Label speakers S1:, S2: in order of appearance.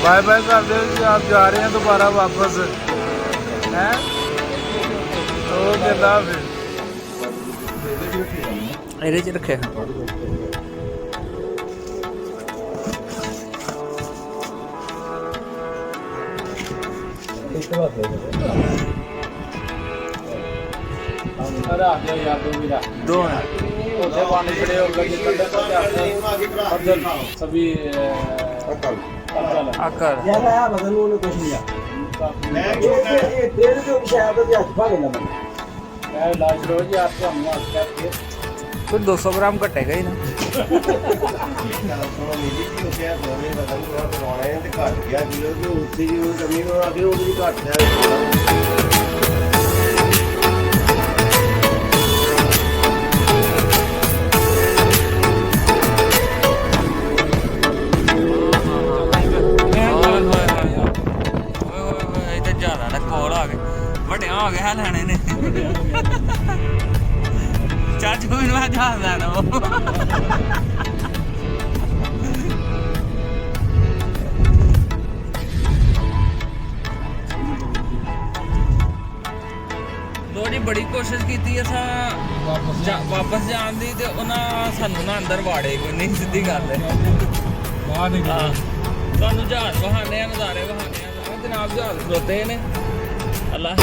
S1: Bye bye कर दो जी, आप जा रहे हैं दोबारा वापस हैं तो कहता फिर
S2: ਇਹਦੇ ਚ ਰੱਖਿਆ दो
S1: सभी
S2: आकर फिर 200 ग्राम कटेगा ही ना ਵੱਡਿਆਂ ਹੋ ਗਿਆ ਲੈਣੇ ਨੇ ਚਾਚੂ ਮੈਨੂੰ ਆ ਜਾਂਦਾ ਨਾ ਲੋੜੀ ਬੜੀ ਕੋਸ਼ਿਸ਼ ਕੀਤੀ ਅਸਾਂ ਵਾਪਸ ਜਾਣ ਦੀ ਤੇ ਉਹਨਾਂ ਸਾਨੂੰ ਨਾ ਅੰਦਰ ਵਾੜੇ ਕੋਈ ਨਹੀਂ, ਸਿੱਧੀ ਗੱਲ ਹੈ ਬਾਹਰ ਨਹੀਂ ਗਿਆ ਤੁਹਾਨੂੰ ਜਹਾਜ਼ ਵਹਾਨੇ ਆ, ਨਜ਼ਾਰੇ ਵਹਾਨੇ ਆ। ਜਨਾਬ ਜਹਾਜ਼ ਖਲੋਤੇ ਨੇ ਅੱਲਾਹ